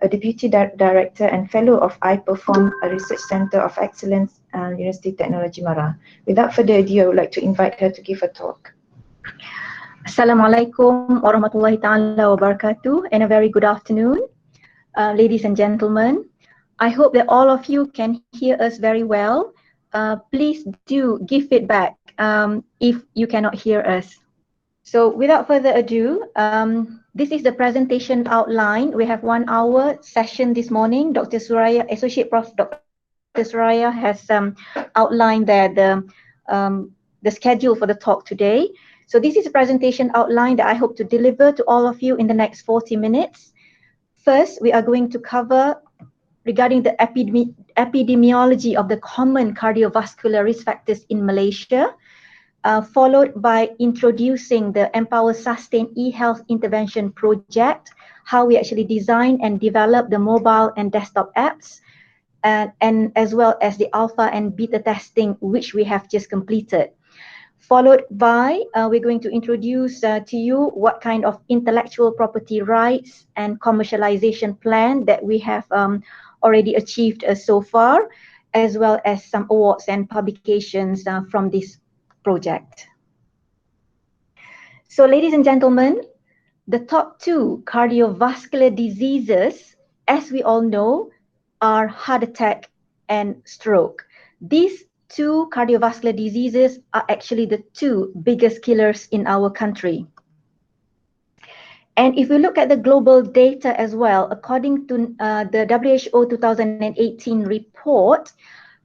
a Deputy Director and Fellow of iPerform, a Research Centre of Excellence, University Technology Mara. Without further ado, I would like to invite her to give a talk. Assalamualaikum warahmatullahi ta'ala wabarakatuh, and a very good afternoon, ladies and gentlemen. I hope that all of you can hear us very well. Please do give feedback if you cannot hear us. So without further ado, this is the presentation outline. We have 1 hour session this morning. Dr. Suraya, Associate Prof. Dr. Suraya has outlined the schedule for the talk today. So this is a presentation outline that I hope to deliver to all of you in the next 40 minutes. First, we are going to cover regarding the epidemiology of the common cardiovascular risk factors in Malaysia, followed by introducing the Empower Sustain eHealth Intervention Project, how we actually design and develop the mobile and desktop apps, and as well as the alpha and beta testing, which we have just completed. Followed by, we're going to introduce to you what kind of intellectual property rights and commercialization plan that we have already achieved so far, as well as some awards and publications from this project. So ladies and gentlemen, the top 2 cardiovascular diseases, as we all know, are heart attack and stroke. These 2 cardiovascular diseases are actually the 2 biggest killers in our country. And if we look at the global data as well, according to the WHO 2018 report,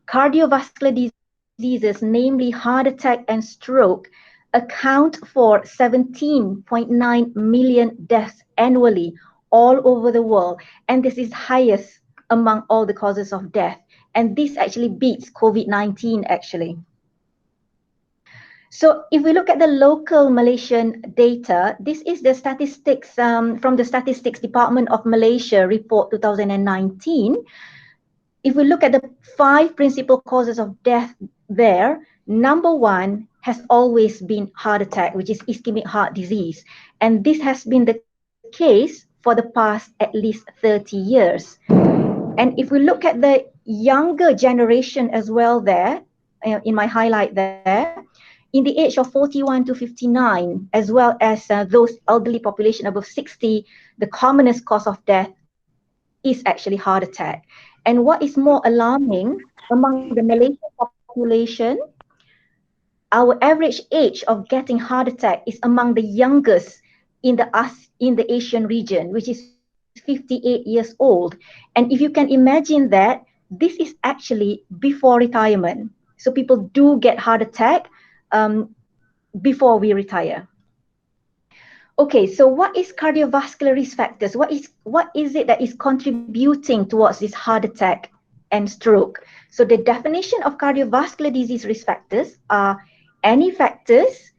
cardiovascular diseases, namely heart attack and stroke, account for 17.9 million deaths annually all over the world. And this is highest among all the causes of death. And this actually beats COVID-19 actually. So if we look at the local Malaysian data, this is the statistics from the Statistics Department of Malaysia report 2019. If we look at the 5 principal causes of death there, number 1 has always been heart attack, which is ischemic heart disease. And this has been the case for the past at least 30 years. And if we look at the younger generation as well there, in my highlight there, in the age of 41 to 59, as well as those elderly population above 60, the commonest cause of death is actually heart attack. And what is more alarming, among the Malaysian population, our average age of getting heart attack is among the youngest in the Asian region, which is 58 years old. And if you can imagine that, this is actually before retirement. So people do get heart attack before we retire. Okay, so what is cardiovascular risk factors? What is it that is contributing towards this heart attack and stroke? So the definition of cardiovascular disease risk factors are any factors,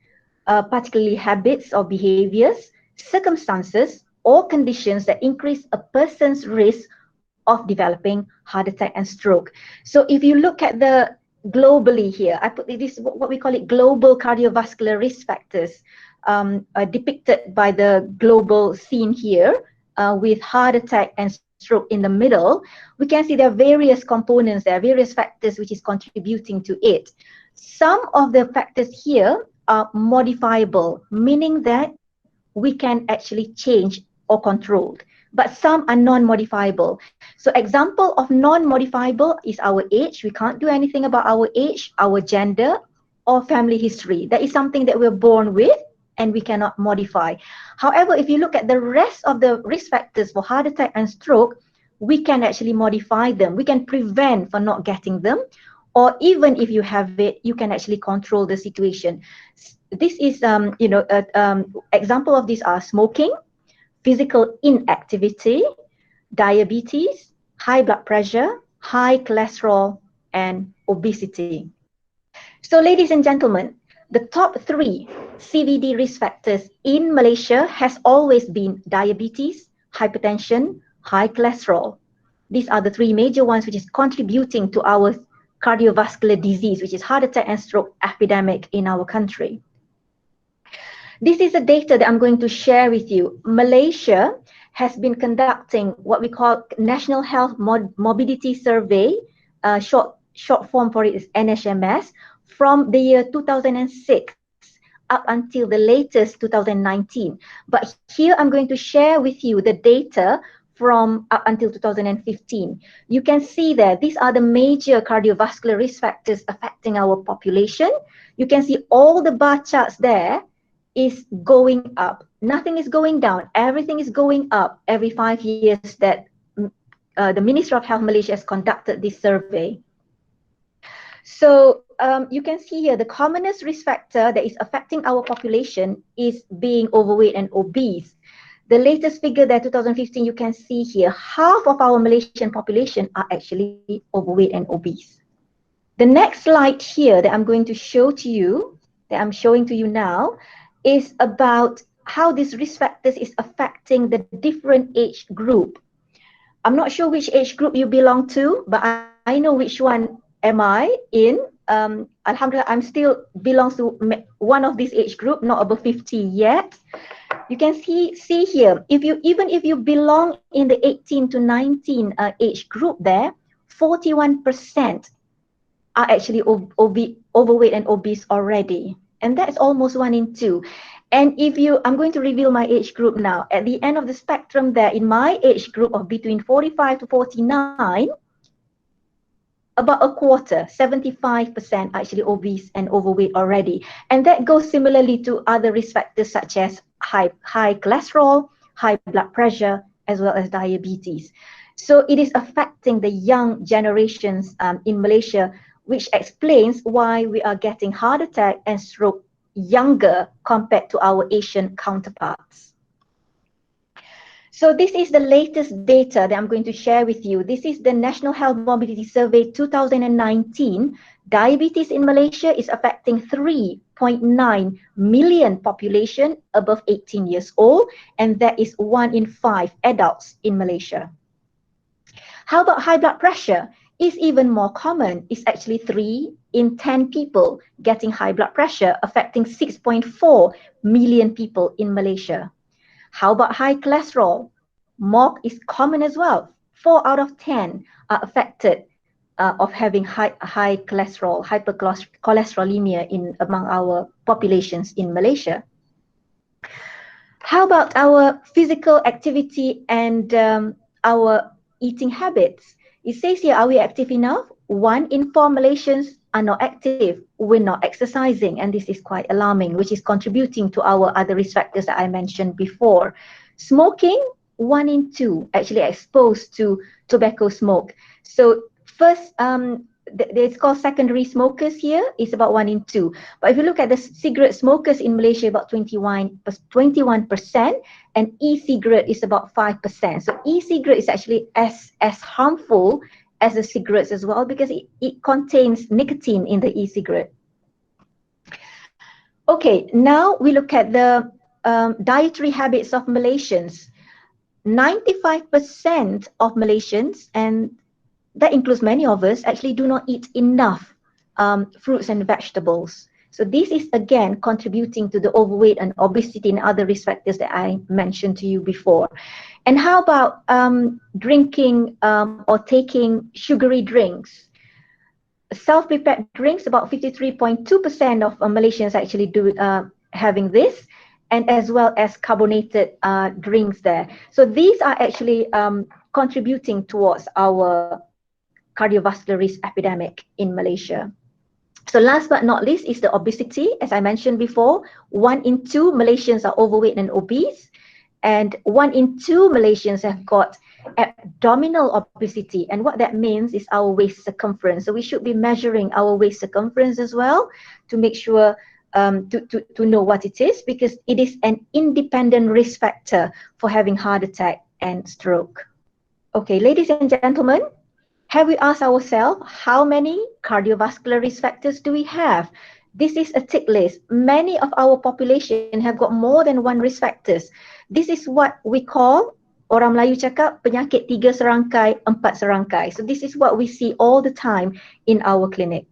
particularly habits or behaviors, circumstances, or conditions that increase a person's risk of developing heart attack and stroke. So if you look at the globally here, I put this what we call it global cardiovascular risk factors, depicted by the global scene here, with heart attack and stroke in the middle. We can see there are various components, there are various factors which is contributing to it. Some of the factors here are modifiable, meaning that we can actually change or control, but some are non-modifiable. So example of non-modifiable is our age. We can't do anything about our age, our gender, or family history. That is something that we're born with and we cannot modify. However, if you look at the rest of the risk factors for heart attack and stroke, we can actually modify them. We can prevent from not getting them, or even if you have it, you can actually control the situation. This is, example of these are smoking, physical inactivity, diabetes, high blood pressure, high cholesterol, and obesity. So ladies and gentlemen, the top 3 CVD risk factors in Malaysia has always been diabetes, hypertension, high cholesterol. These are the 3 major ones which is contributing to our cardiovascular disease, which is heart attack and stroke epidemic in our country. This is the data that I'm going to share with you. Malaysia has been conducting what we call National Health Morbidity Survey, short form for it is NHMS, from the year 2006 up until the latest 2019. But here I'm going to share with you the data from up until 2015. You can see that these are the major cardiovascular risk factors affecting our population. You can see all the bar charts there is going up. Nothing is going down. Everything is going up every 5 years that the Ministry of Health Malaysia has conducted this survey. So you can see here the commonest risk factor that is affecting our population is being overweight and obese. The latest figure there, 2015, you can see here, half of our Malaysian population are actually overweight and obese. The next slide here that I'm going to show to you, that I'm showing to you now, is about how these risk factors is affecting the different age group. I'm not sure which age group you belong to, but I know which one am I in. Alhamdulillah, I'm still belongs to one of this age group, not above 50 yet. You can see here, even if you belong in the 18 to 19 age group there, 41% are actually overweight and obese already. And that's almost 1 in 2. And I'm going to reveal my age group now. At the end of the spectrum there, in my age group of between 45 to 49, about a quarter, 75% are actually obese and overweight already. And that goes similarly to other risk factors such as high cholesterol, high blood pressure, as well as diabetes. So it is affecting the young generations in Malaysia, which explains why we are getting heart attack and stroke younger compared to our Asian counterparts. So this is the latest data that I'm going to share with you. This is the National Health Morbidity Survey 2019. Diabetes in Malaysia is affecting 3.9 million population above 18 years old, and that is 1 in 5 adults in Malaysia. How about high blood pressure? It's even more common. It's actually 3 in 10 people getting high blood pressure, affecting 6.4 million people in Malaysia. How about high cholesterol? More is common as well. 4 out of 10 are affected of having high cholesterol, hypercholesterolemia among our populations in Malaysia. How about our physical activity and our eating habits? It says here, are we active enough? 1 in 4 Malaysians are not active. We're not exercising, and this is quite alarming, which is contributing to our other risk factors that I mentioned before. Smoking, 1 in 2 actually exposed to tobacco smoke. So first, it's called secondary smokers here, it's about 1 in 2. But if you look at the cigarette smokers in Malaysia, about 21%, and e-cigarette is about 5%. So e-cigarette is actually as harmful as the cigarettes as well, because it contains nicotine in the e-cigarette. Okay, now we look at the dietary habits of Malaysians. 95% of Malaysians, and that includes many of us, actually do not eat enough fruits and vegetables. So this is again contributing to the overweight and obesity and other risk factors that I mentioned to you before. And how about drinking or taking sugary drinks? Self-prepared drinks, about 53.2% of Malaysians actually do having this, and as well as carbonated drinks there. So these are actually contributing towards our cardiovascular risk epidemic in Malaysia. So last but not least is the obesity. As I mentioned before, 1 in 2 Malaysians are overweight and obese, and 1 in 2 Malaysians have got abdominal obesity. And what that means is our waist circumference. So we should be measuring our waist circumference as well to make sure to know what it is, because it is an independent risk factor for having heart attack and stroke. Okay, ladies and gentlemen, have we asked ourselves how many cardiovascular risk factors do we have? This is a tick list. Many of our population have got more than 1 risk factors. This is what we call, orang Melayu cakap, penyakit 3 serangkai, 4 serangkai. So this is what we see all the time in our clinic.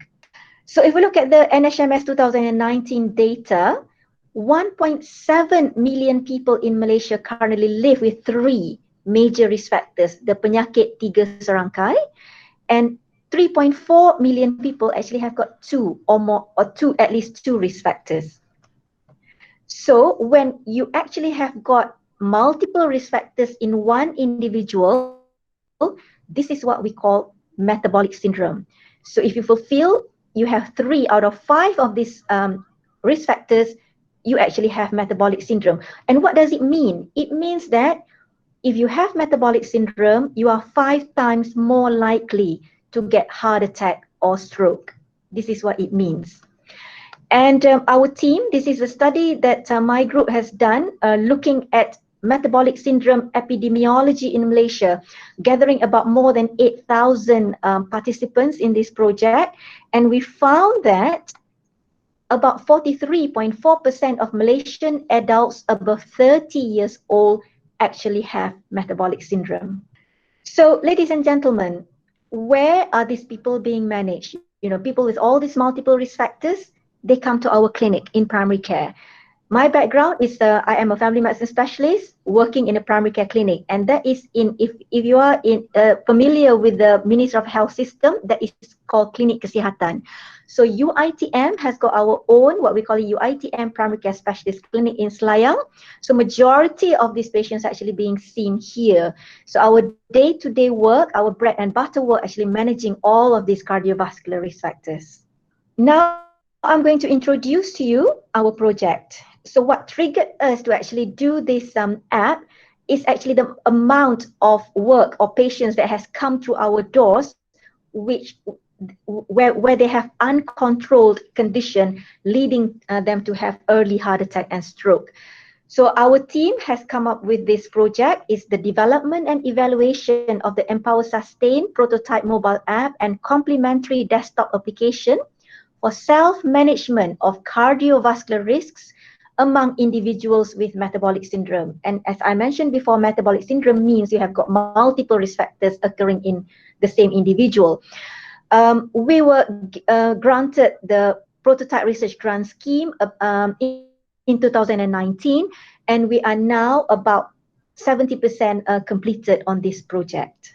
So if we look at the NHMS 2019 data, 1.7 million people in Malaysia currently live with 3 major risk factors, the penyakit 3 serangkai, and 3.4 million people actually have got 2 or more, or at least 2 risk factors. So when you actually have got multiple risk factors in one individual, this is what we call metabolic syndrome. So if you fulfill, you have 3 out of 5 of these risk factors, you actually have metabolic syndrome. And what does it mean? It means that if you have metabolic syndrome, you are 5 times more likely to get heart attack or stroke. This is what it means. And our team, this is a study that my group has done looking at metabolic syndrome epidemiology in Malaysia, gathering about more than 8,000 participants in this project. And we found that about 43.4% of Malaysian adults above 30 years old actually have metabolic syndrome. So, ladies and gentlemen, where are these people being managed? You know, people with all these multiple risk factors, they come to our clinic in primary care. My background is I am a family medicine specialist working in a primary care clinic, and that is in, if you are familiar with the Ministry of Health system, that is called Klinik Kesihatan. So UITM has got our own, what we call a UITM primary care specialist clinic in Selayang. So majority of these patients are actually being seen here. So our day-to-day work, our bread and butter work, actually managing all of these cardiovascular risk factors. Now I'm going to introduce to you our project. So what triggered us to actually do this app is actually the amount of work or patients that has come through our doors, where they have uncontrolled condition leading them to have early heart attack and stroke. So our team has come up with this project. Is the development and evaluation of the Empower Sustain prototype mobile app and complementary desktop application for self-management of cardiovascular risks among individuals with metabolic syndrome. And as I mentioned before, metabolic syndrome means you have got multiple risk factors occurring in the same individual. We were granted the prototype research grant scheme in 2019, and we are now about 70% completed on this project.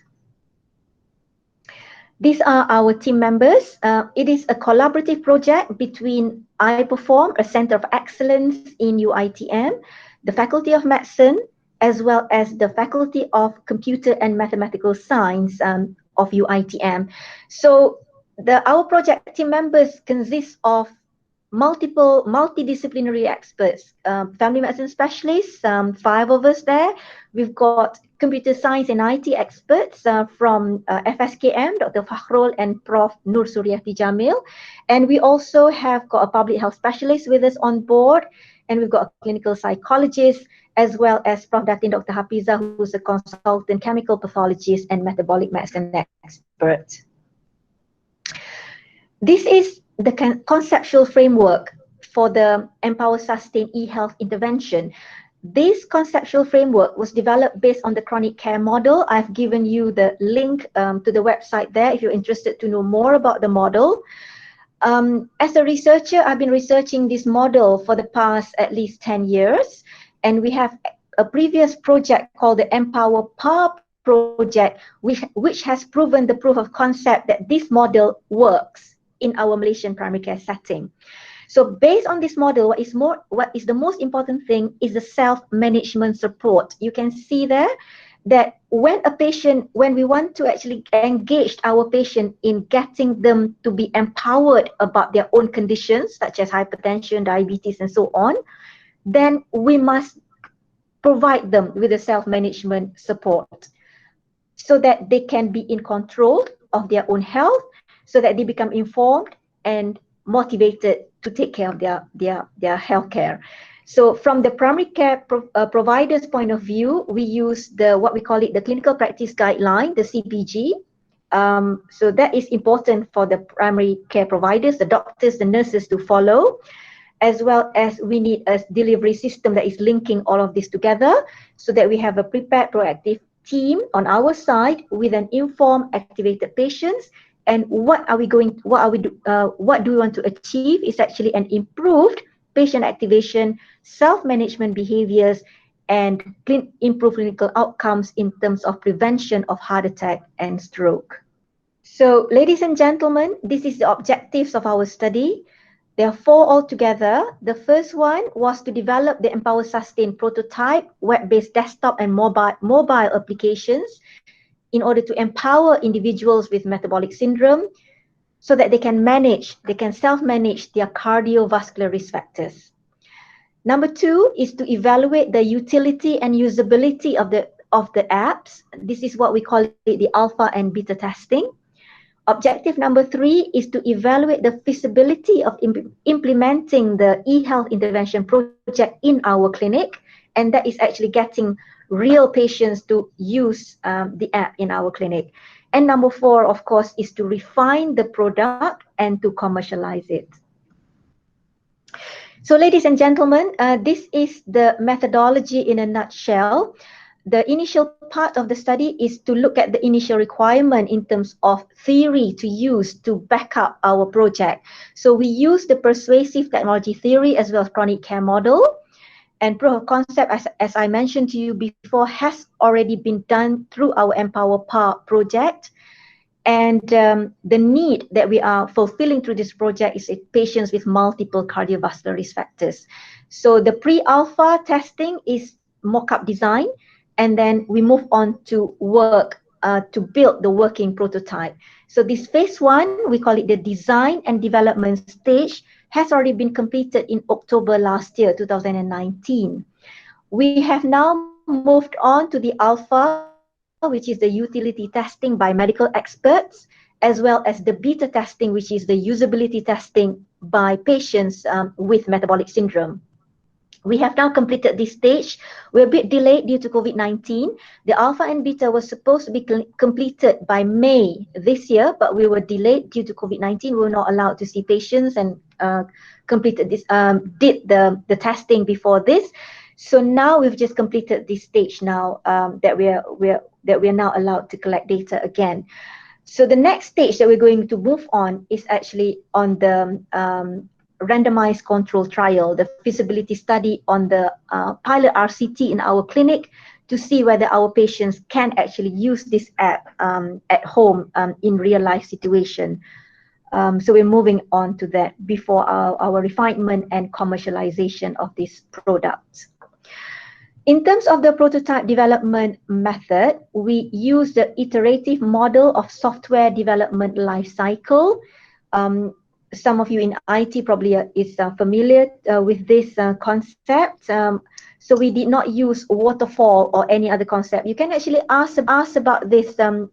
These are our team members. It is a collaborative project between iPerform, a Center of Excellence in UITM, the Faculty of Medicine, as well as the Faculty of Computer and Mathematical Science of UITM. So our project team members consist of multidisciplinary experts, family medicine specialists, 5 of us there. We've got computer science and IT experts from FSKM, Dr. Fakhrul and Prof. Nur Suryati Jamil. And we also have got a public health specialist with us on board. And we've got a clinical psychologist, as well as Prof. Datin Dr. Hafiza, who's a consultant chemical pathologist and metabolic medicine expert. This is the conceptual framework for the Empower Sustain eHealth intervention. This conceptual framework was developed based on the chronic care model. I've given you the link to the website there if you're interested to know more about the model. As a researcher, I've been researching this model for the past at least 10 years. And we have a previous project called the Empower PAR project, which has proven the proof of concept that this model works in our Malaysian primary care setting. So based on this model, what is the most important thing is the self-management support. You can see there that when we want to actually engage our patient in getting them to be empowered about their own conditions, such as hypertension, diabetes, and so on, then we must provide them with the self-management support so that they can be in control of their own health, so that they become informed and motivated to take care of their health care. So from the primary care provider's point of view, we use what we call it the clinical practice guideline, the CPG. So that is important for the primary care providers, the doctors, the nurses to follow, as well as we need a delivery system that is linking all of this together so that we have a prepared, proactive team on our side with an informed, activated patients. And what do we want to achieve is actually an improved patient activation, self-management behaviors, and improve clinical outcomes in terms of prevention of heart attack and stroke. So, ladies and gentlemen, this is the objectives of our study. There are 4 altogether. The first one was to develop the Empower Sustain prototype, web-based desktop and mobile applications in order to empower individuals with metabolic syndrome so that they can self-manage their cardiovascular risk factors. Number 2 is to evaluate the utility and usability of the apps. This is what we call it the alpha and beta testing. Objective number 3 is to evaluate the feasibility of implementing the eHealth intervention project in our clinic, and that is actually getting real patients to use the app in our clinic. And number 4, of course, is to refine the product and to commercialize it. So, ladies and gentlemen, this is the methodology in a nutshell. The initial part of the study is to look at the initial requirement in terms of theory to use to back up our project. So we use the persuasive technology theory as well as chronic care model. And proof of concept, as I mentioned to you before, has already been done through our Empower project. And the need that we are fulfilling through this project is patients with multiple cardiovascular risk factors. So the pre-alpha testing is mock-up design. And then we move on to work to build the working prototype. So this phase 1, we call it the design and development stage, has already been completed in October last year, 2019. We have now moved on to the alpha, which is the utility testing by medical experts, as well as the beta testing, which is the usability testing by patients with metabolic syndrome. We have now completed this stage. We're a bit delayed due to COVID-19. The alpha and beta was supposed to be completed by May this year, but we were delayed due to COVID-19. We were not allowed to see patients and completed this, did the testing before this. So now we've just completed this stage now that we're now allowed to collect data again. So the next stage that we're going to move on is actually on the randomized control trial, the feasibility study on the pilot RCT in our clinic to see whether our patients can actually use this app at home in real life situation. So we're moving on to that before our refinement and commercialization of these products. In terms of the prototype development method, we use the iterative model of software development life cycle. Some of you in IT probably is familiar with this concept. So we did not use waterfall or any other concept. You can actually ask about this to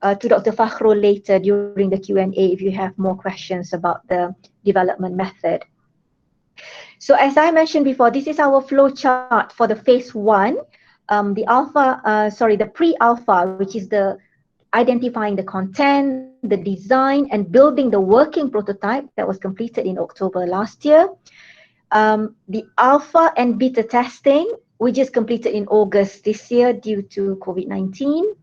Dr. Fakhrul later during the Q&A if you have more questions about the development method. So as I mentioned before, this is our flow chart for the phase 1. The pre-alpha, which is the identifying the content, the design, and building the working prototype that was completed in October last year. The alpha and beta testing, we just completed in August this year due to COVID-19.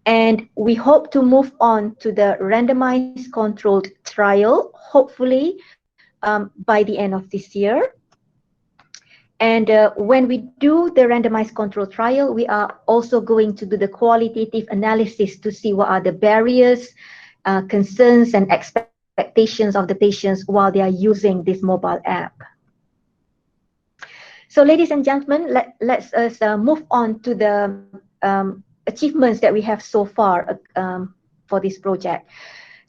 And we hope to move on to the randomized controlled trial, hopefully by the end of this year. And when we do the randomized control trial, we are also going to do the qualitative analysis to see what are the barriers, concerns, and expectations of the patients while they are using this mobile app. So ladies and gentlemen, let's move on to the achievements that we have so far for this project.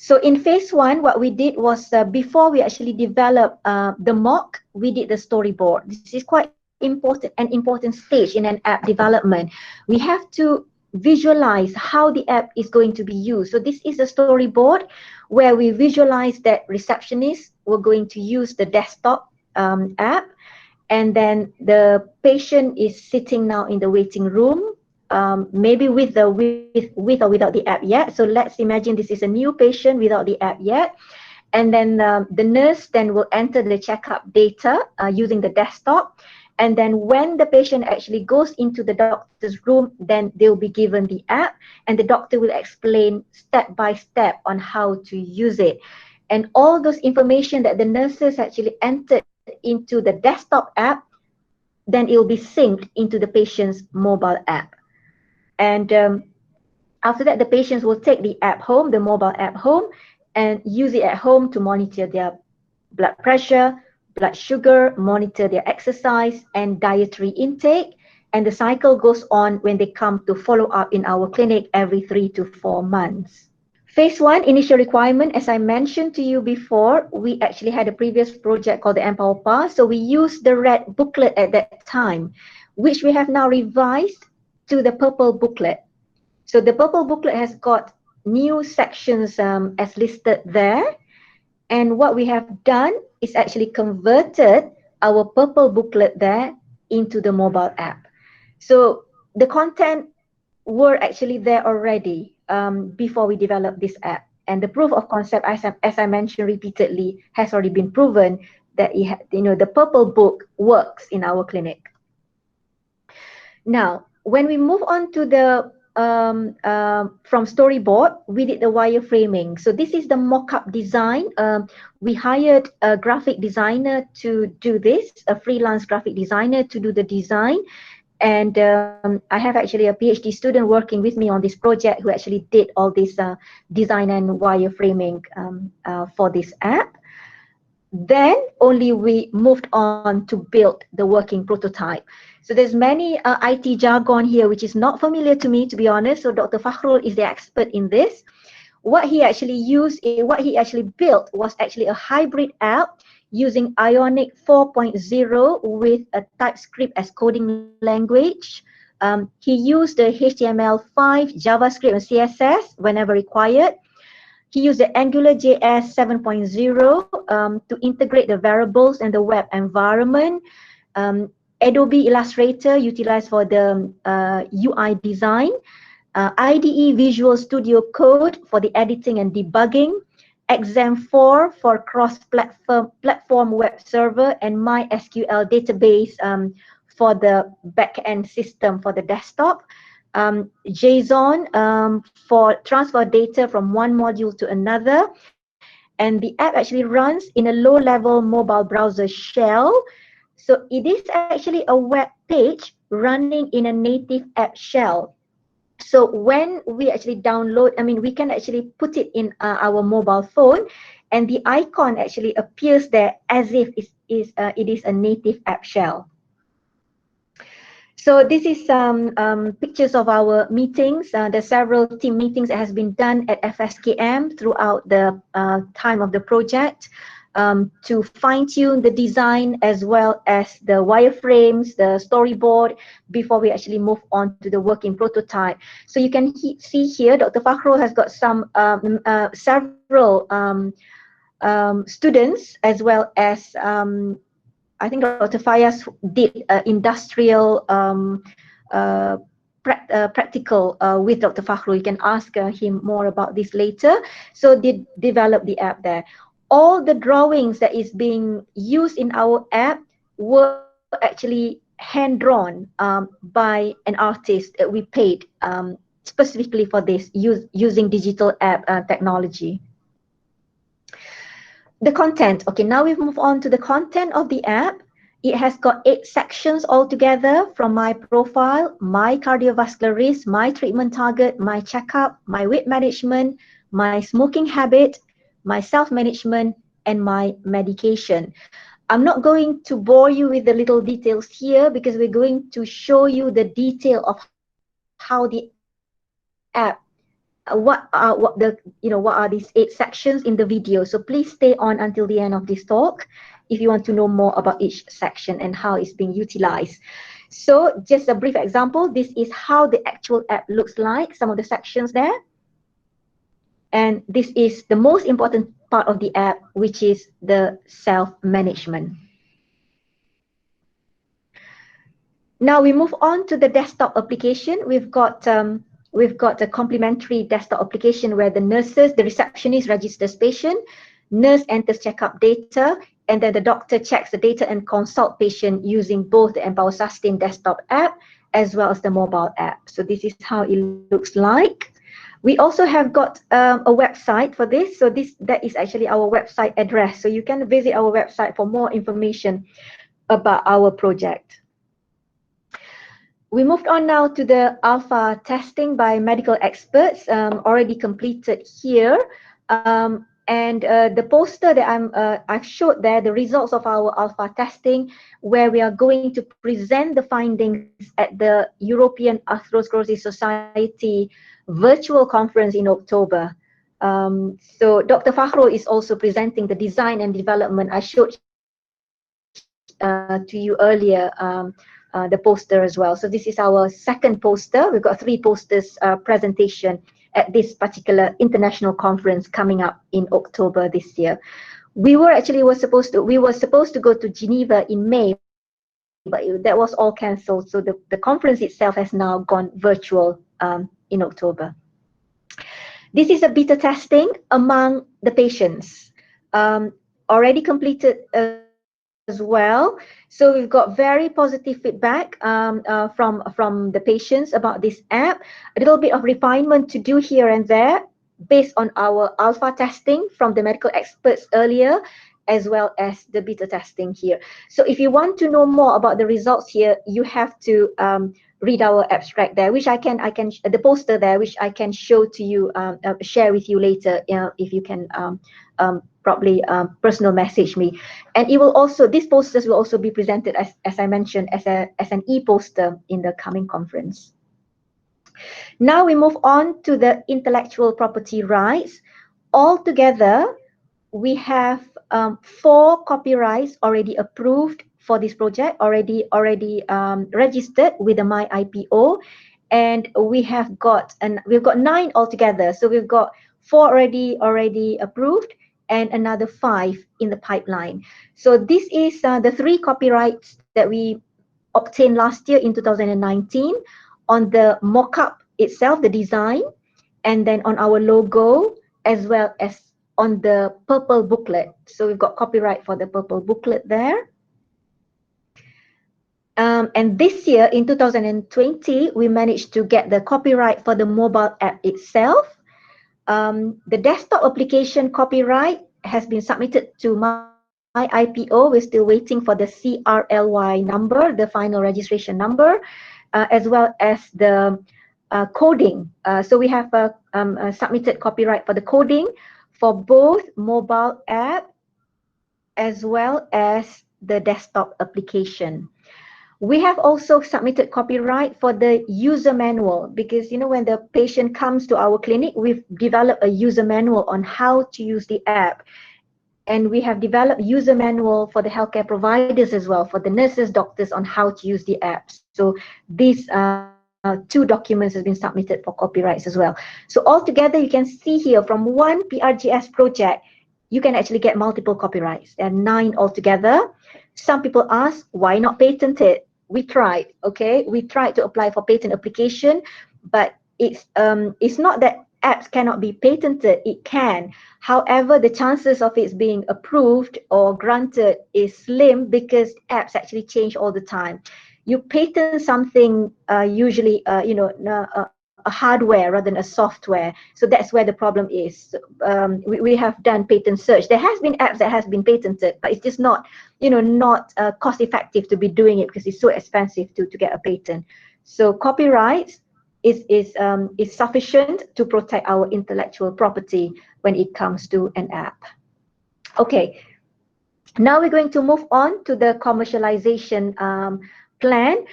So in phase 1, what we did was before we actually developed the mock, we did the storyboard. This is quite important stage in an app development. We have to visualize how the app is going to be used. So this is a storyboard where we visualize that receptionists were going to use the desktop app, and then the patient is sitting now in the waiting room. Maybe with or without the app yet. So let's imagine this is a new patient without the app yet. And then the nurse then will enter the checkup data using the desktop. And then when the patient actually goes into the doctor's room, then they'll be given the app and the doctor will explain step by step on how to use it. and all those information that the nurses actually entered into the desktop app, then it will be synced into the patient's mobile app. And after that, the patients will take the app home, the mobile app home, and use it at home to monitor their blood pressure, blood sugar, monitor their exercise and dietary intake. And the cycle goes on when they come to follow up in our clinic every 3 to 4 months. Phase 1, initial requirement, as I mentioned to you before, we actually had a previous project called the Empower Pass. So we used the red booklet at that time, which we have now revised to the purple booklet. So the purple booklet has got new sections as listed there. And what we have done is actually converted our purple booklet there into the mobile app. So the content were actually there already before we developed this app. And the proof of concept, as I mentioned repeatedly, has already been proven that the purple book works in our clinic. Now, when we move on to the from storyboard, we did the wireframing. So this is the mock-up design. We hired a graphic designer to do this, a freelance graphic designer to do the design. And I have actually a PhD student working with me on this project who actually did all this design and wireframing for this app. Then only we moved on to build the working prototype. So there's many IT jargon here which is not familiar to me, to be honest. So Dr. Fakhrul is the expert in this. What he actually built was actually a hybrid app using Ionic 4.0 with a TypeScript as coding language. He used the HTML5, JavaScript and CSS whenever required. He used the AngularJS 7.0 to integrate the variables and the web environment. Adobe Illustrator utilized for the UI design. IDE Visual Studio Code for the editing and debugging. Exam4 for cross-platform web server, and MySQL database for the back-end system for the desktop. JSON for transfer data from one module to another. And the app actually runs in a low-level mobile browser shell. So it is actually a web page running in a native app shell. So when we actually download, we can actually put it in our mobile phone, and the icon actually appears there as if it is a native app shell. So this is some pictures of our meetings. There's several team meetings that has been done at FSKM throughout the time of the project to fine-tune the design as well as the wireframes, the storyboard, before we actually move on to the working prototype. So you can see here, Dr. Fakhrul has got some several students, as well as I think Dr. Fayaz did industrial practical with Dr. Fakhrul. You can ask him more about this later. So they developed the app there. All the drawings that is being used in our app were actually hand-drawn by an artist that we paid specifically for this, using digital app technology. The content. Okay, now we move on to the content of the app. It has got 8 sections altogether, from my profile, my cardiovascular risk, my treatment target, my checkup, my weight management, my smoking habit, my self-management, and my medication. I'm not going to bore you with the little details here, because we're going to show you the detail of how the app, what are these 8 sections in the video. So please stay on until the end of this talk if you want to know more about each section and how it's being utilized. So just a brief example, this is how the actual app looks like, some of the sections there. And this is the most important part of the app, which is the self-management. Now we move on to the desktop application. We've got a complimentary desktop application where the nurses, the receptionist registers patient, nurse enters checkup data, and then the doctor checks the data and consult patient using both the Empower Sustain desktop app as well as the mobile app. So this is how it looks like. We also have got a website for this. So that is actually our website address. So you can visit our website for more information about our project. We moved on now to the alpha testing by medical experts, already completed here. And the poster that I've showed there, the results of our alpha testing, where we are going to present the findings at the European Atherosclerosis Society virtual conference in October. So Dr. Fahro is also presenting the design and development. I showed to you earlier the poster as well. So this is our second poster. We've got 3 posters presentation at this particular international conference coming up in October this year. We were supposed to go to Geneva in May, but that was all cancelled. So the conference itself has now gone virtual in October. This is a beta testing among the patients, already completed as well. So we've got very positive feedback from the patients about this app. A little bit of refinement to do here and there based on our alpha testing from the medical experts earlier, as well as the beta testing here. So if you want to know more about the results here, you have to read our abstract there, which the poster there, which I can show to you, share with you later, if you can probably personal message me. And it will also, these posters will also be presented as I mentioned as an e-poster in the coming conference. Now we move on to the intellectual property rights. Altogether, we have 4 copyrights already approved for this project, already registered with the My IPO, and we've got 9 altogether. So we've got 4 already approved, and another 5 in the pipeline. So this is the 3 copyrights that we obtained last year in 2019 on the mock-up itself, the design, and then on our logo, as well as on the purple booklet. So we've got copyright for the purple booklet there. And this year, in 2020, we managed to get the copyright for the mobile app itself. The desktop application copyright has been submitted to My IPO. We're still waiting for the CRLY number, the final registration number, as well as the coding. So we have submitted copyright for the coding for both mobile app as well as the desktop application. We have also submitted copyright for the user manual, because when the patient comes to our clinic, we've developed a user manual on how to use the app. And we have developed user manual for the healthcare providers as well, for the nurses, doctors, on how to use the apps. So these 2 documents have been submitted for copyrights as well. So altogether, you can see here from one PRGS project, you can actually get multiple copyrights. There are 9 altogether. Some people ask, why not patent it? We tried, okay? We tried to apply for patent application, but it's not that apps cannot be patented. It can. However, the chances of it being approved or granted is slim, because apps actually change all the time. You patent something usually, a hardware rather than a software. So that's where the problem is. We have done patent search. There has been apps that has been patented, but it's just not, not cost effective to be doing it, because it's so expensive to get a patent. So copyright is sufficient to protect our intellectual property when it comes to an app. Okay, now we're going to move on to the commercialization plan.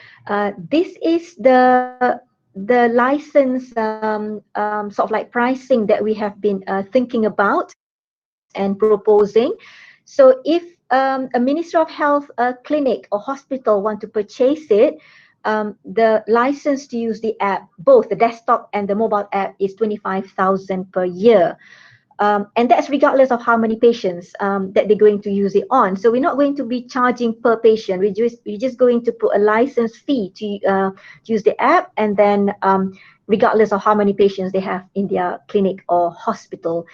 This is the license sort of like pricing that we have been thinking about and proposing. So if a Ministry of Health clinic or hospital want to purchase it, the license to use the app, both the desktop and the mobile app, is 25,000 per year. And that's regardless of how many patients that they're going to use it on. So we're not going to be charging per patient. We're just going to put a license fee to use the app, and then regardless of how many patients they have in their clinic or hospital.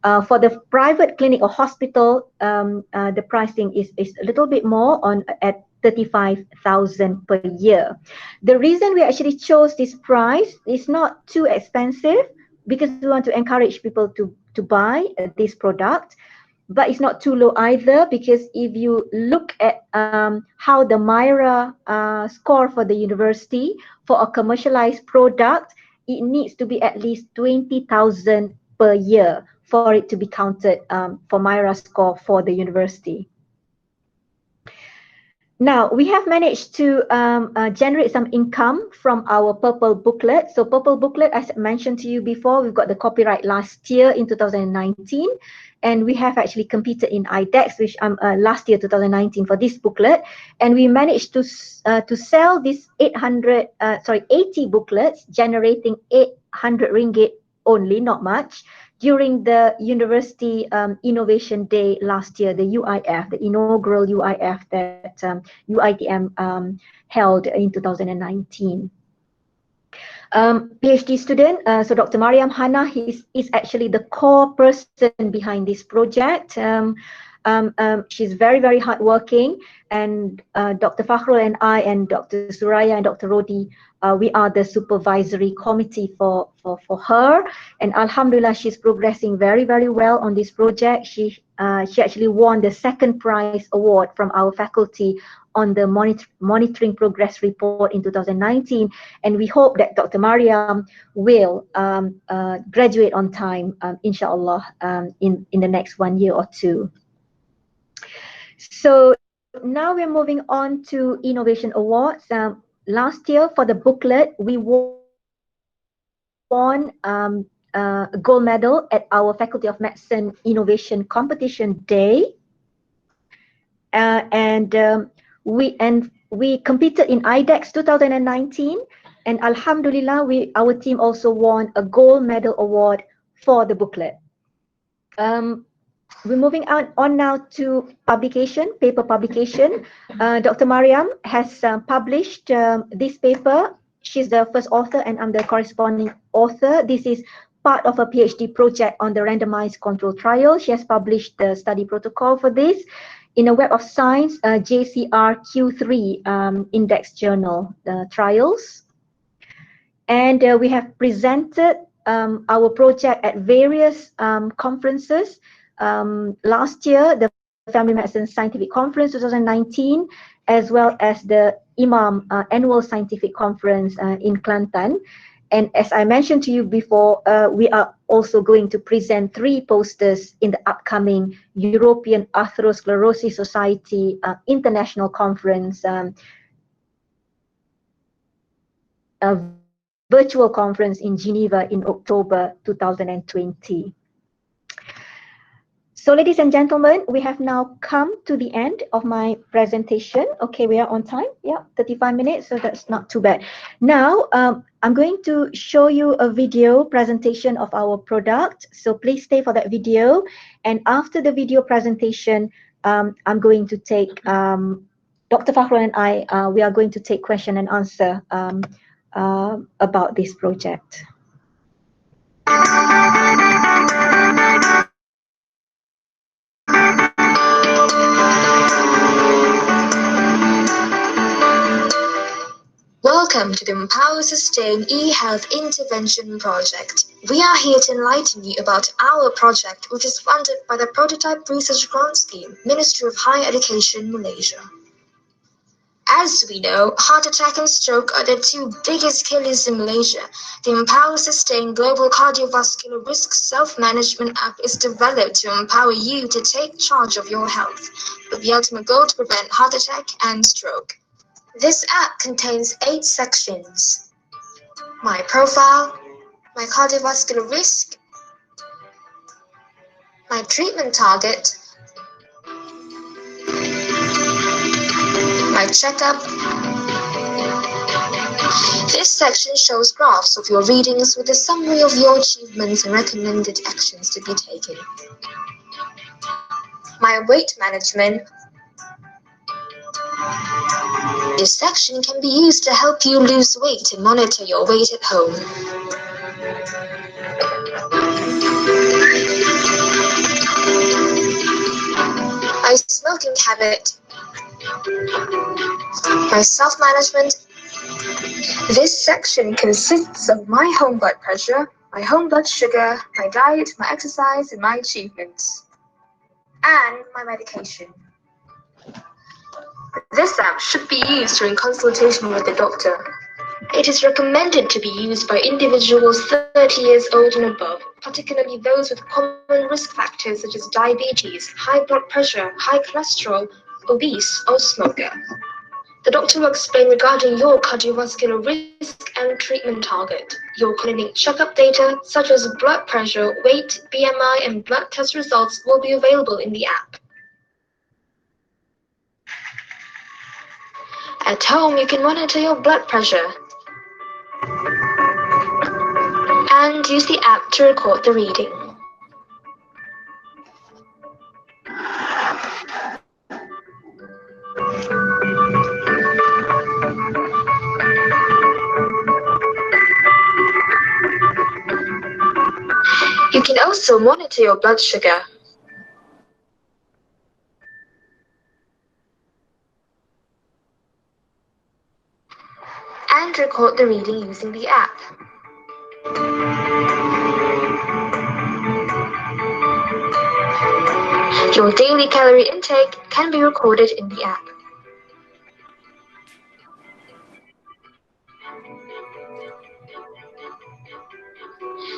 For the private clinic or hospital, the pricing is a little bit more at 35,000 per year. The reason we actually chose this price is not too expensive. because we want to encourage people to buy this product, but it's not too low either, because if you look at how the MIRA score for the university for a commercialized product, it needs to be at least 20,000 per year for it to be counted for MIRA score for the university. Now, we have managed to generate some income from our Purple booklet. So Purple booklet, as I mentioned to you before, we've got the copyright last year in 2019, and we have actually competed in IDEX, which last year 2019 for this booklet, and we managed to sell these 80 booklets, generating 800 ringgit only, not much, during the University Innovation Day last year, the UIF, the inaugural UIF that UITM held in 2019. PhD student, so Dr. Mariam Hana, is actually the core person behind this project. She's very, very hardworking, and Dr. Fakhrul and I and Dr. Suraya and Dr. Rodi, we are the supervisory committee for her, and Alhamdulillah, she's progressing very, very well on this project. She actually won the second prize award from our faculty on the monitoring progress report in 2019, and we hope that Dr. Mariam will graduate on time, inshallah, in the next 1 year or two. So now we're moving on to Innovation Awards. Last year for the booklet, we won a gold medal at our Faculty of Medicine Innovation Competition Day. We competed in IDEX 2019, and Alhamdulillah, our team also won a gold medal award for the booklet. We're moving on now to publication, paper publication. Dr. Mariam has published this paper. She's the first author and I'm the corresponding author. This is part of a PhD project on the randomized control trial. She has published the study protocol for this in a Web of Science JCR Q3 index journal trials. And we have presented our project at various conferences. Last year, the Family Medicine Scientific Conference 2019, as well as the Imam Annual Scientific Conference in Kelantan. And as I mentioned to you before, we are also going to present 3 posters in the upcoming European Atherosclerosis Society International Conference, a virtual conference in Geneva in October 2020. So ladies and gentlemen, we have now come to the end of my presentation. Okay, we are on time. Yeah, 35 minutes, so that's not too bad. Now, I'm going to show you a video presentation of our product. So please stay for that video. And after the video presentation, I'm going to take, Dr. Fakhrul and I, we are going to take question and answer about this project. Welcome to the Empower Sustain eHealth Intervention Project. We are here to enlighten you about our project, which is funded by the Prototype Research Grant Scheme, Ministry of Higher Education, Malaysia. As we know, heart attack and stroke are the 2 biggest killers in Malaysia. The Empower Sustain Global Cardiovascular Risk Self-Management app is developed to empower you to take charge of your health, with the ultimate goal to prevent heart attack and stroke. This app contains 8 sections: my profile, my cardiovascular risk, my treatment target, my checkup. This section shows graphs of your readings with a summary of your achievements and recommended actions to be taken. My weight management. This section can be used to help you lose weight and monitor your weight at home. My smoking habit. My self-management. This section consists of my home blood pressure, my home blood sugar, my diet, my exercise, and my achievements, and my medication. This app should be used during consultation with the doctor. It is recommended to be used by individuals 30 years old and above, particularly those with common risk factors such as diabetes, high blood pressure, high cholesterol, obese, or smoker. The doctor will explain regarding your cardiovascular risk and treatment target. Your clinic checkup data, such as blood pressure, weight, BMI, and blood test results, will be available in the app. At home, you can monitor your blood pressure and use the app to record the reading. You can also monitor your blood sugar. And record the reading using the app. Your daily calorie intake can be recorded in the app.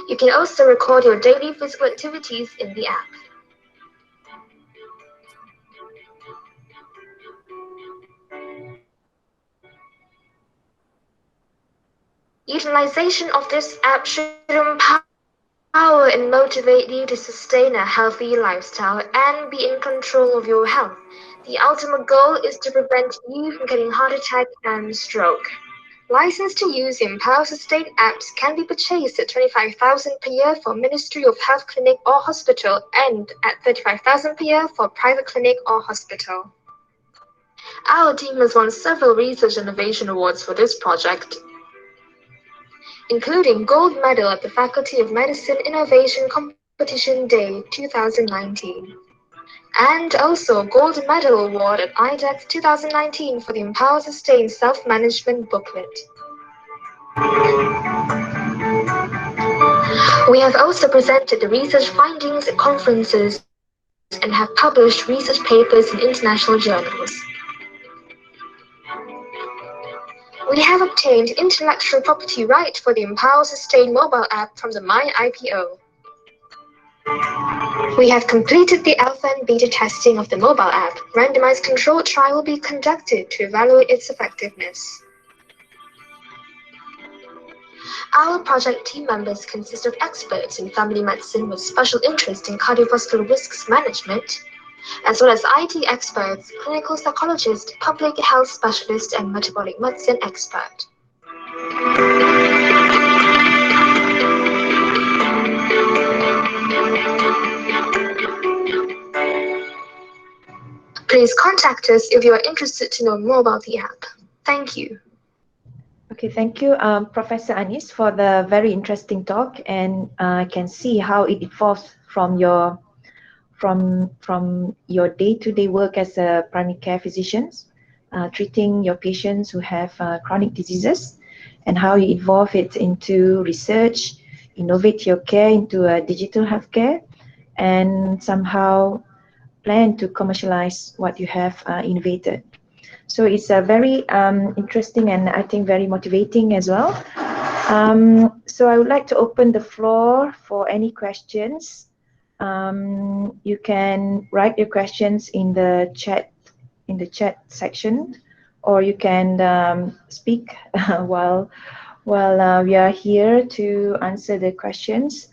You can also record your daily physical activities in the app. Utilization of this app should empower and motivate you to sustain a healthy lifestyle and be in control of your health. The ultimate goal is to prevent you from getting heart attack and stroke. License to use Empower Sustain apps can be purchased at 25,000 per year for Ministry of Health clinic or hospital and at 35,000 per year for private clinic or hospital. Our team has won several research innovation awards for this project, including gold medal at the Faculty of Medicine Innovation Competition Day 2019, and also gold medal award at IDEX 2019 for the Empower Sustain Self-Management booklet. We have also presented the research findings at conferences and have published research papers in international journals. We have obtained intellectual property right for the Empower Sustain mobile app from the My IPO. We have completed the alpha and beta testing of the mobile app. Randomized controlled trial will be conducted to evaluate its effectiveness. Our project team members consist of experts in family medicine with special interest in cardiovascular risks management, as well as IT experts, clinical psychologists, public health specialists, and metabolic medicine expert. Please contact us if you are interested to know more about the app. Thank you. Okay, thank you, Professor Anis, for the very interesting talk, and I can see how it evolves from your day-to-day work as a primary care physician, treating your patients who have chronic diseases, and how you evolve it into research, innovate your care into a digital healthcare, and somehow plan to commercialize what you have innovated. So it's a very interesting and I think very motivating as well. So I would like to open the floor for any questions. You can write your questions in the chat section, or you can speak while we are here to answer the questions.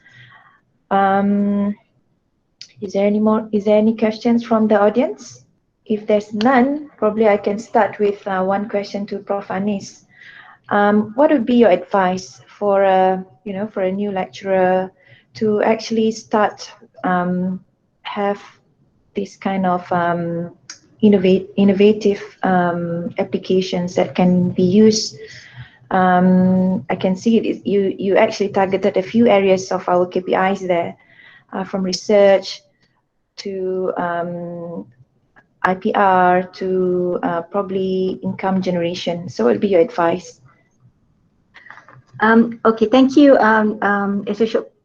Is there any questions from the audience? If there's none, probably I can start with one question to Prof. Anis. What would be your advice for a new lecturer to actually start have this kind of innovative applications that can be used? I can see it. You actually targeted a few areas of our KPIs there, from research to IPR to probably income generation. So what would be your advice? Okay, thank you,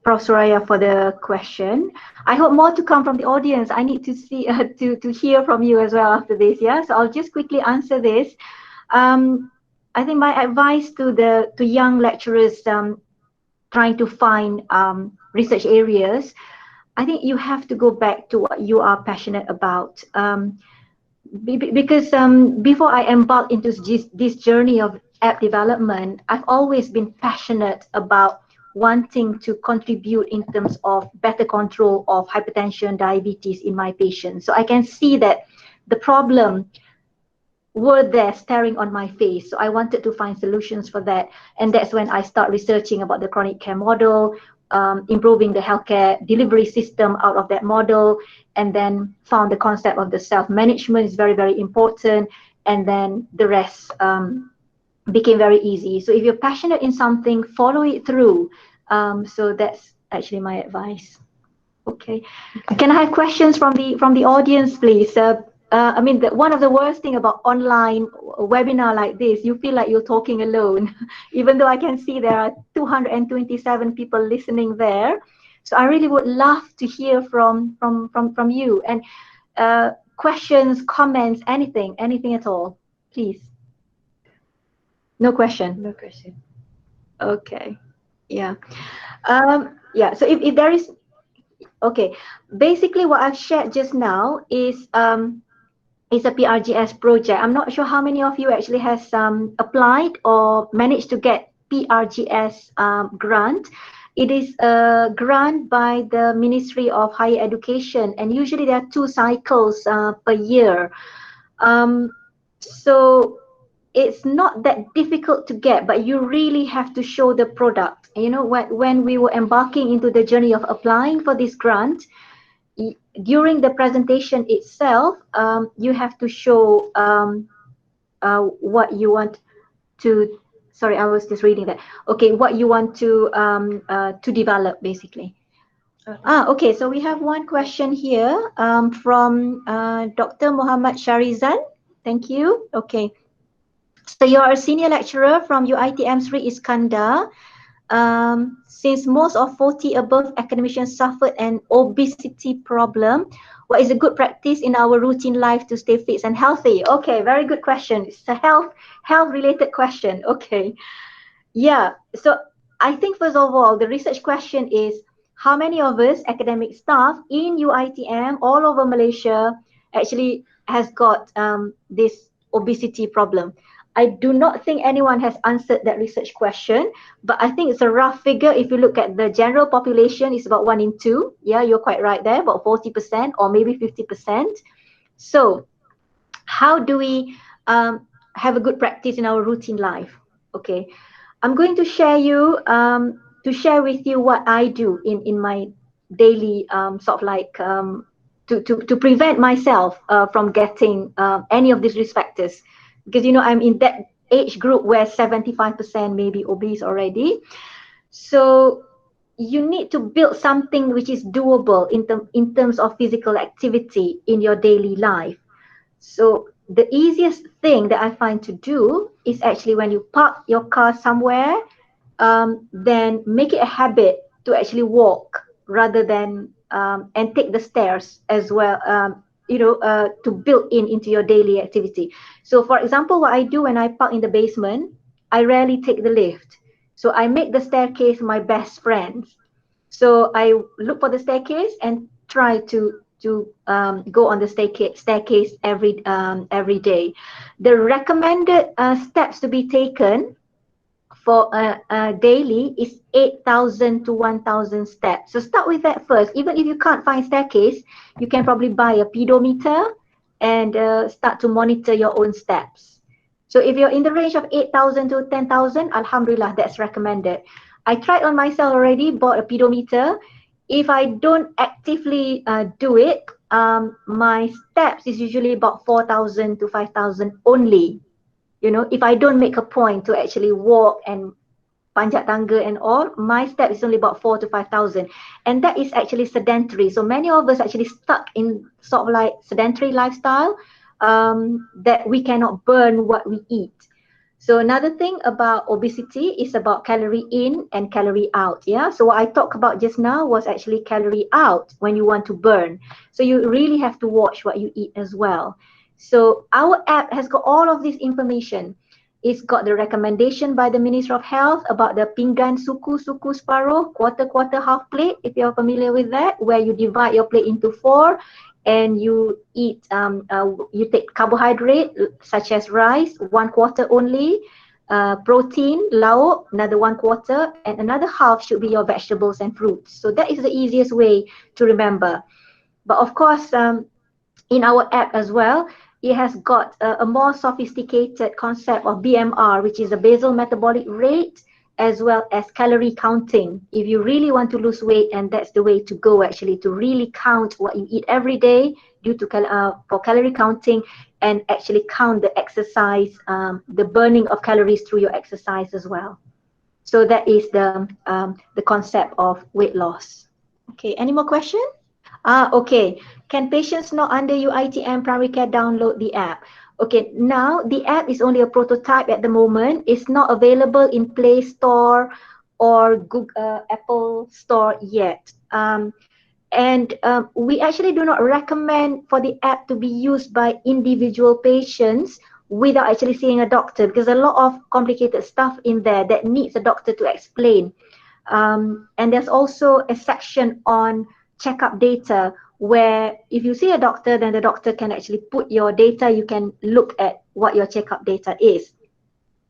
Prof. Soraya, for the question. I hope more to come from the audience. I need to see to hear from you as well after this. Yeah, so I'll just quickly answer this. I think my advice to young lecturers trying to find research areas, I think you have to go back to what you are passionate about. Because before I embarked into this journey of app development, I've always been passionate about wanting to contribute in terms of better control of hypertension, diabetes in my patients. So I can see that the problem were there staring on my face. So I wanted to find solutions for that. And that's when I start researching about the chronic care model, improving the healthcare delivery system out of that model, and then found the concept of the self-management is very, very important. And then the rest became very easy. So if you're passionate in something, follow it through. So that's actually my advice. Okay. Can I have questions from the audience, please? I mean, one of the worst thing about online webinar like this, you feel like you're talking alone, even though I can see there are 227 people listening there. So I really would love to hear from you, and questions, comments, anything at all, please. No question. No question. Okay. Yeah. Yeah. So if there is, okay. Basically, what I've shared just now is a PRGS project. I'm not sure how many of you actually has applied or managed to get PRGS grant. It is a grant by the Ministry of Higher Education, and usually there are 2 cycles per year. So it's not that difficult to get, but you really have to show the product. You know, when we were embarking into the journey of applying for this grant, during the presentation itself, you have to show what you want to. Sorry, I was just reading that. Okay, what you want to develop, basically. Okay. So we have one question here from Dr. Muhammad Sharizan. Thank you. Okay. So you are a senior lecturer from UiTM Sri Iskandar. Since most of 40 above academicians suffered an obesity problem, what is a good practice in our routine life to stay fit and healthy? Okay, very good question. It's a health related question. Okay. Yeah. So I think first of all, the research question is, how many of us academic staff in UiTM all over Malaysia actually has got this obesity problem? I do not think anyone has answered that research question, but I think it's a rough figure. If you look at the general population, it's about 1 in 2. Yeah, you're quite right there, about 40% or maybe 50%. So how do we have a good practice in our routine life? Okay, I'm going to share with you what I do in my daily sort of like to prevent myself from getting any of these risk factors. Because, you know, I'm in that age group where 75% may be obese already. So you need to build something which is doable in terms of physical activity in your daily life. So the easiest thing that I find to do is actually when you park your car somewhere, then make it a habit to actually walk rather than and take the stairs as well. To build into your daily activity. So for example, what I do when I park in the basement, I rarely take the lift. So I make the staircase my best friend. So I look for the staircase and try to go on the staircase every day. The recommended steps to be taken for daily is 8,000 to 1,000 steps. So start with that first. Even if you can't find staircase, you can probably buy a pedometer and start to monitor your own steps. So if you're in the range of 8,000 to 10,000, alhamdulillah, that's recommended. I tried on myself already, bought a pedometer. If I don't actively do it, my steps is usually about 4,000 to 5,000 only. You know, if I don't make a point to actually walk and panjat tangga and all, my step is only about 4,000 to 5,000. And that is actually sedentary. So many of us actually stuck in sort of like sedentary lifestyle that we cannot burn what we eat. So another thing about obesity is about calorie in and calorie out. Yeah. So what I talked about just now was actually calorie out when you want to burn. So you really have to watch what you eat as well. So our app has got all of this information. It's got the recommendation by the Ministry of Health about the pinggan suku, suku separuh, quarter, half plate, if you're familiar with that, where you divide your plate into 4 and you eat, you take carbohydrate such as rice, 1/4 only, protein, lauk, another 1/4, and another half should be your vegetables and fruits. So that is the easiest way to remember. But of course, in our app as well, it has got a more sophisticated concept of BMR, which is the basal metabolic rate, as well as calorie counting. If you really want to lose weight, and that's the way to go actually, to really count what you eat every day due to for calorie counting, and actually count the exercise, the burning of calories through your exercise as well. So that is the concept of weight loss. Okay, any more questions? Okay. Can patients not under UITM primary care download the app? Okay, now the app is only a prototype at the moment. It's not available in Play Store or Google, Apple Store yet. We actually do not recommend for the app to be used by individual patients without actually seeing a doctor, because a lot of complicated stuff in there that needs a doctor to explain. And there's also a section on checkup data where if you see a doctor, then the doctor can actually put your data, you can look at what your checkup data is.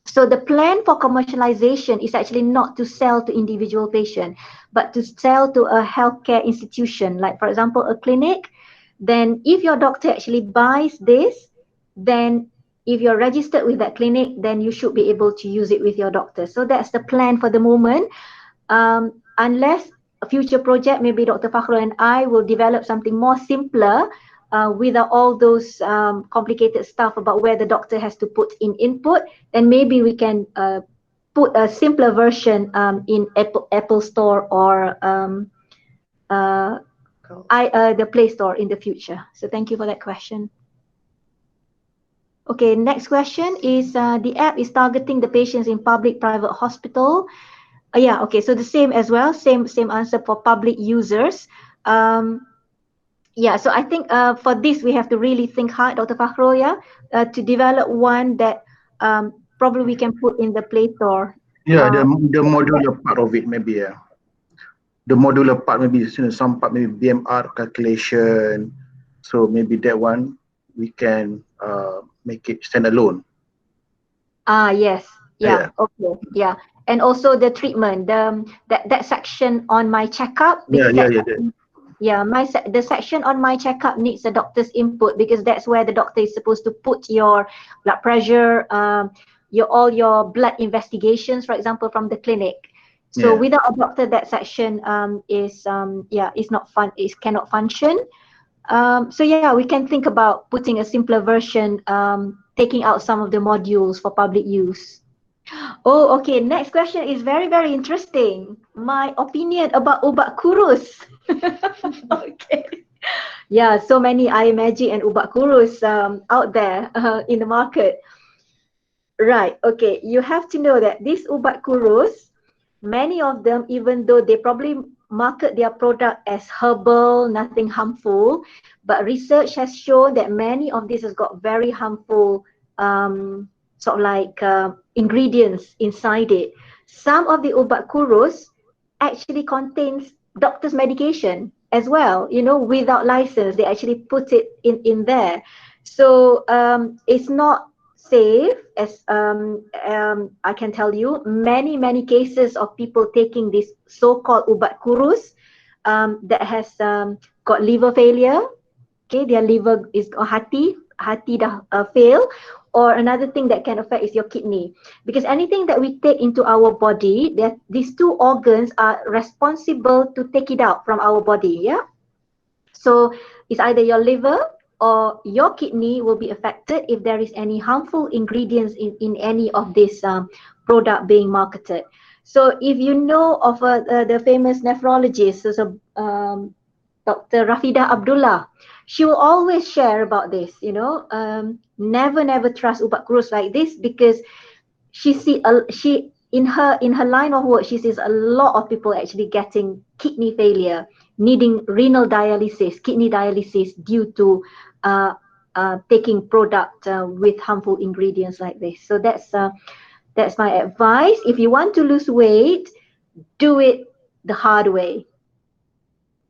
So the plan for commercialization is actually not to sell to individual patient, but to sell to a healthcare institution, like for example, a clinic. Then if your doctor actually buys this, then if you're registered with that clinic, then you should be able to use it with your doctor. So that's the plan for the moment. Unless a future project, maybe Dr. Fakhrul and I will develop something more simpler without all those complicated stuff about where the doctor has to put in input, then maybe we can put a simpler version in Apple Store or the Play Store in the future. So thank you for that question. Okay, next question is the app is targeting the patients in public-private hospital. Yeah, okay, so the same as well, same answer for public users. Yeah, so I think for this, we have to really think hard, Dr. Fakhrul, yeah, to develop one that probably we can put in the Play Store. Yeah, the modular part of it, maybe, yeah. The modular part, maybe some part, maybe BMR calculation. So maybe that one, we can make it standalone. Yes, yeah, okay, yeah. And also the treatment, that section on my checkup. The section on my checkup needs the doctor's input, because that's where the doctor is supposed to put your blood pressure, all your blood investigations, for example, from the clinic. So without a doctor, that section is not fun. It cannot function. So yeah, we can think about putting a simpler version, taking out some of the modules for public use. Oh, okay. Next question is very, very interesting. My opinion about ubat kurus. Okay. Yeah, so many eye magic and ubat kurus out there in the market. Right. Okay. You have to know that these ubat kurus, many of them, even though they probably market their product as herbal, nothing harmful, but research has shown that many of these has got very harmful sort of like ingredients inside it. Some of the ubat kurus actually contains doctor's medication as well, you know, without license. They actually put it in there. So it's not safe, as I can tell you. Many cases of people taking this so-called ubat kurus that has got liver failure. Okay, their liver is hati dah fail. Or another thing that can affect is your kidney, because anything that we take into our body, that these two organs are responsible to take it out from our body. Yeah, so it's either your liver or your kidney will be affected if there is any harmful ingredients in any of this product being marketed. So if you know of the famous nephrologist, so Dr. Rafida Abdullah, she will always share about this, you know, never trust ubat kurus like this, because she in her line of work, she sees a lot of people actually getting kidney failure, needing renal dialysis, kidney dialysis due to taking product with harmful ingredients like this. So that's my advice. If you want to lose weight, do it the hard way.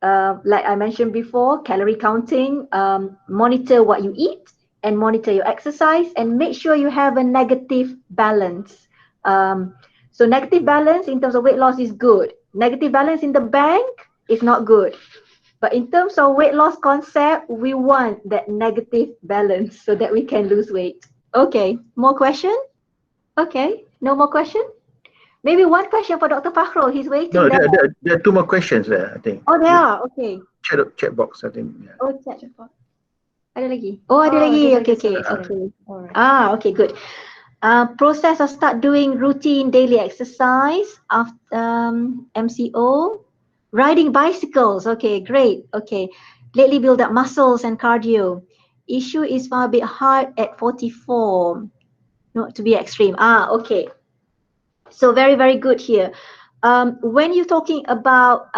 Like I mentioned before, calorie counting, monitor what you eat and monitor your exercise, and make sure you have a negative balance. So negative balance in terms of weight loss is good. Negative balance in the bank is not good. But in terms of weight loss concept, we want that negative balance so that we can lose weight. Okay, more question? Okay, no more question? Maybe one question for Dr. Fakhrul. He's waiting. No, there are two more questions there, I think. Oh, there are. Okay. Chat box, I think. Yeah. Oh, chat box. Ada lagi? Oh, ada lagi. Okay. Okay, good. Process of start doing routine daily exercise after MCO. Riding bicycles. Okay, great. Okay. Lately build up muscles and cardio. Issue is far a bit hard at 44. Not to be extreme. Okay. So very, very good here. When you're talking about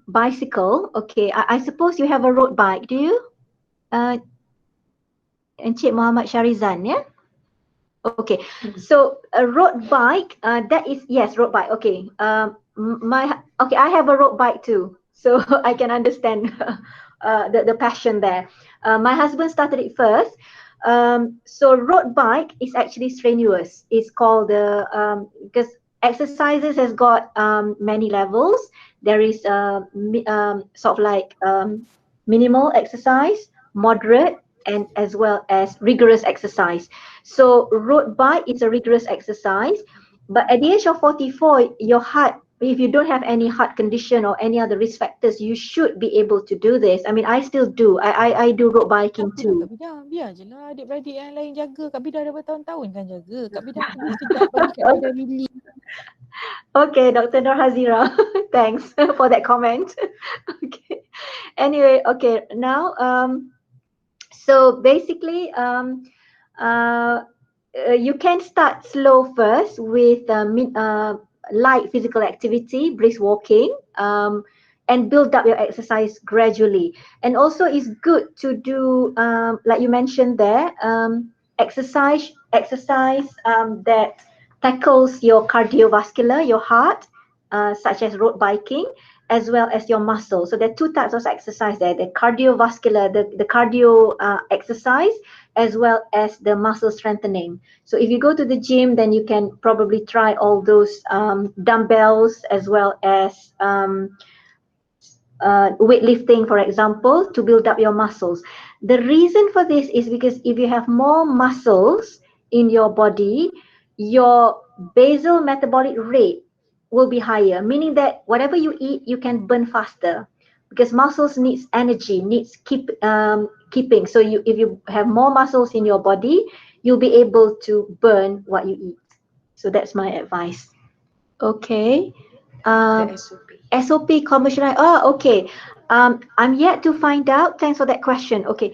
bicycle, okay, I suppose you have a road bike, do you? Encik Muhammad Sharizan, yeah? Okay, so a road bike, that is, yes, road bike, okay. Okay, I have a road bike too, so I can understand the passion there. My husband started it first. So road bike is actually strenuous. It's called because exercises has got many levels. There is sort of like minimal exercise, moderate, and as well as rigorous exercise. So road bike is a rigorous exercise, but at the age of 44, your heart, if you don't have any heart condition or any other risk factors, you should be able to do this. I mean, I still do. I do road biking too. Biar je lah adik-beradik yang lain jaga. Kak Bidah dah bertahun-tahun kan jaga. Kak Bidah boleh sekejap bagi Kak Bidah really. Okay, Dr. Nur Hazira, thanks for that comment. Okay. Anyway, okay, now so basically you can start slow first with light physical activity, brisk walking, and build up your exercise gradually. And also it's good to do, like you mentioned there, exercise that tackles your cardiovascular, your heart, such as road biking, as well as your muscle. So there are two types of exercise there, the cardiovascular, the cardio exercise, as well as the muscle strengthening. So if you go to the gym, then you can probably try all those dumbbells, as well as weightlifting, for example, to build up your muscles. The reason for this is because if you have more muscles in your body, your basal metabolic rate will be higher, meaning that whatever you eat, you can burn faster, because muscles needs energy, needs keeping. So if you have more muscles in your body, you'll be able to burn what you eat. So that's my advice. Okay. SOP commercialize. Oh, okay. I'm yet to find out. Thanks for that question. Okay.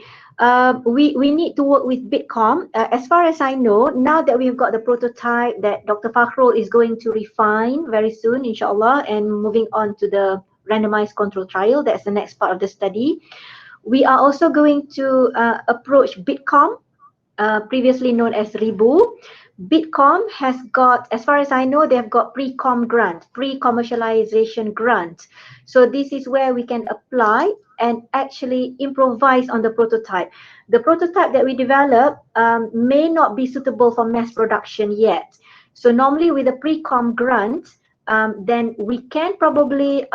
We need to work with Bitcom. As far as I know, now that we've got the prototype that Dr. Fakhrul is going to refine very soon, inshallah, and moving on to the randomized control trial, that's the next part of the study. We are also going to approach Bitcom, previously known as RIBU. Bitcom has got, as far as I know, they've got pre-com grant, pre-commercialization grant. So this is where we can apply and actually improvise on the prototype. The prototype that we develop may not be suitable for mass production yet. So normally with a pre-com grant, then we can probably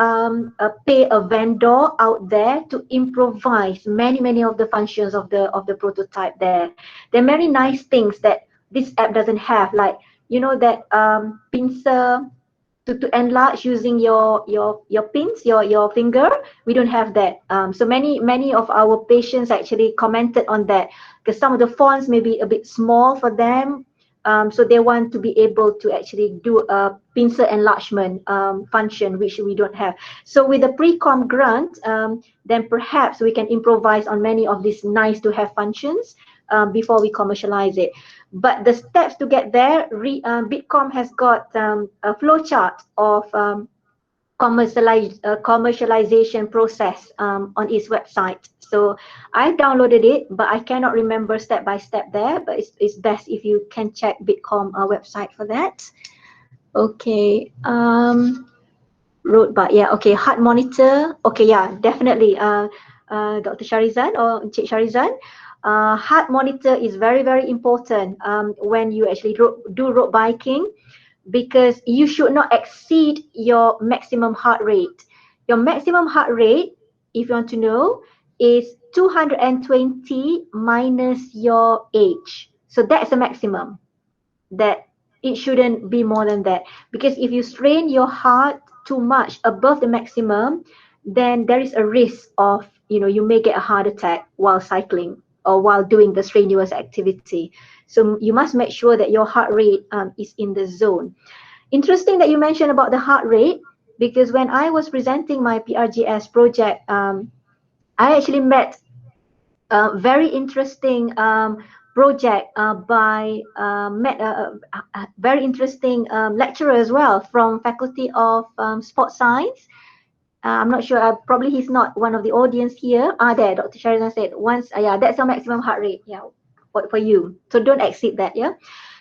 pay a vendor out there to improvise many of the functions of the prototype there. There are many nice things that this app doesn't have, like, you know, that pincer to enlarge using your pins, your finger. We don't have that. So many of our patients actually commented on that, because some of the fonts may be a bit small for them. So they want to be able to actually do a pincer enlargement function, which we don't have. So with the pre-com grant, then perhaps we can improvise on many of these nice to have functions before we commercialize it. But the steps to get there, Bitcom has got a flow chart of commercialization process on its website. So I've downloaded it, but I cannot remember step by step there. But it's best if you can check Bitcom website for that. Okay. Road bar, yeah, okay, heart monitor, okay, yeah, definitely, Dr. Sharizan or Encik Sharizan, heart monitor is very, very important when you actually do road biking, because you should not exceed your maximum heart rate. Your maximum heart rate, if you want to know, is 220 minus your age. So that's the maximum. That it shouldn't be more than that, because if you strain your heart too much above the maximum, then there is a risk of, you may get a heart attack while cycling or while doing the strenuous activity. So you must make sure that your heart rate is in the zone. Interesting that you mentioned about the heart rate, because when I was presenting my PRGS project, I actually met a very interesting project by met a very interesting lecturer as well from Faculty of Sports Science. I'm not sure, probably he's not one of the audience here. There, Dr. Sharizan said once, yeah, that's your maximum heart rate, yeah, for you. So don't exceed that, yeah.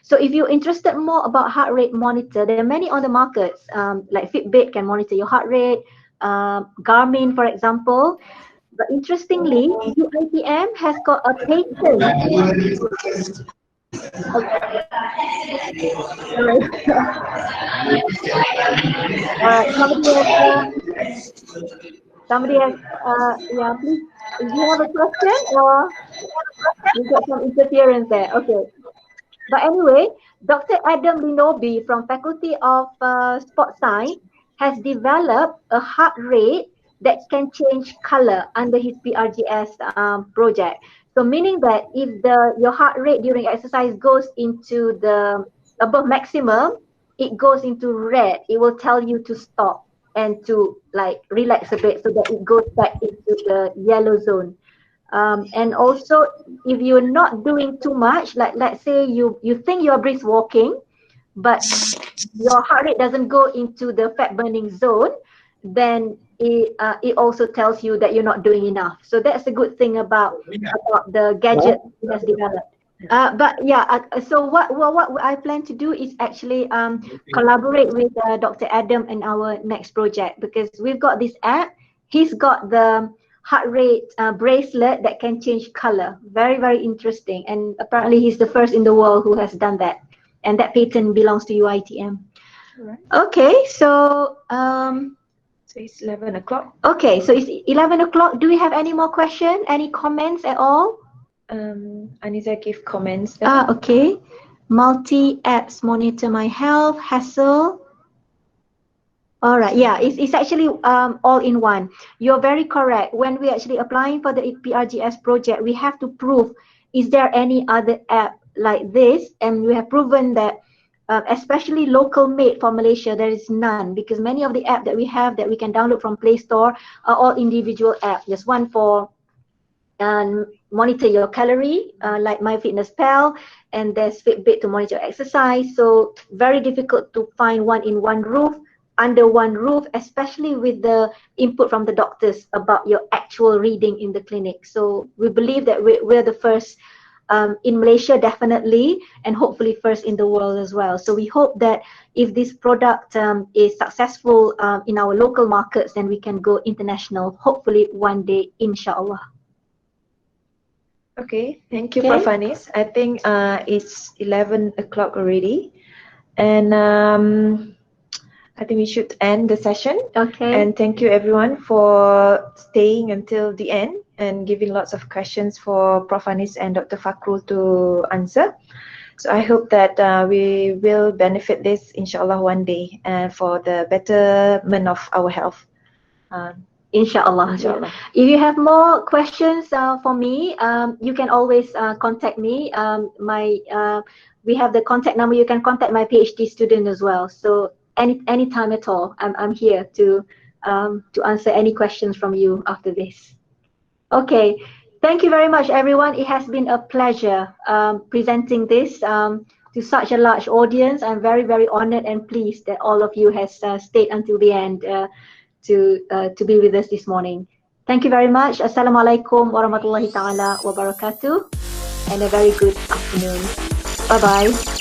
So if you're interested more about heart rate monitor, there are many on the markets, like Fitbit can monitor your heart rate, Garmin, for example. But interestingly, UITM has got a patent. Somebody has, yeah, please, do you have a question or you got some interference there? Okay. But anyway, Dr. Adam Linobi from Faculty of Sports Science has developed a heart rate that can change color under his PRGS project. So meaning that if your heart rate during exercise goes into the above maximum, it goes into red. It will tell you to stop and to like relax a bit so that it goes back into the yellow zone. And also, if you're not doing too much, like let's say you think you're brisk walking, but your heart rate doesn't go into the fat burning zone, then it also tells you that you're not doing enough. So that's a good thing about the gadget that's developed. But yeah, so what I plan to do is actually collaborate with Dr. Adam in our next project, because we've got this app. He's got the heart rate bracelet that can change color. Very, very interesting. And apparently he's the first in the world who has done that. And that patent belongs to UITM. Right. Okay, so so it's 11 o'clock. Okay, so it's 11 o'clock. Do we have any more questions? Any comments at all? Aniza gave comments there. Okay. Multi-apps monitor my health, hassle. All right, yeah, it's actually all in one. You're very correct. When we're actually applying for the PRGS project, we have to prove, is there any other app like this? And we have proven that, especially local made for Malaysia, there is none, because many of the apps that we have that we can download from Play Store are all individual apps. There's one for monitor your calorie, like MyFitnessPal, and there's Fitbit to monitor exercise. So very difficult to find one in one roof, under one roof, especially with the input from the doctors about your actual reading in the clinic. So we believe that we're the first in Malaysia, definitely, and hopefully first in the world as well. So we hope that if this product is successful in our local markets, then we can go international, hopefully one day, inshallah. Okay, thank you, Prof. Anis. I think it's 11 o'clock already, and I think we should end the session. Okay. And thank you everyone for staying until the end and giving lots of questions for Prof. Anis and Dr. Fakrul to answer. So I hope that we will benefit this, inshallah, one day for the betterment of our health. Inshallah. Inshallah. If you have more questions for me, you can always contact me. We have the contact number. You can contact my PhD student as well. So any time at all, I'm here to answer any questions from you after this. Okay. Thank you very much, everyone. It has been a pleasure presenting this to such a large audience. I'm very, very honored and pleased that all of you has stayed until the end to be with us this morning. Thank you very much. Assalamualaikum warahmatullahi ta'ala wabarakatuh, and a very good afternoon. Bye-bye.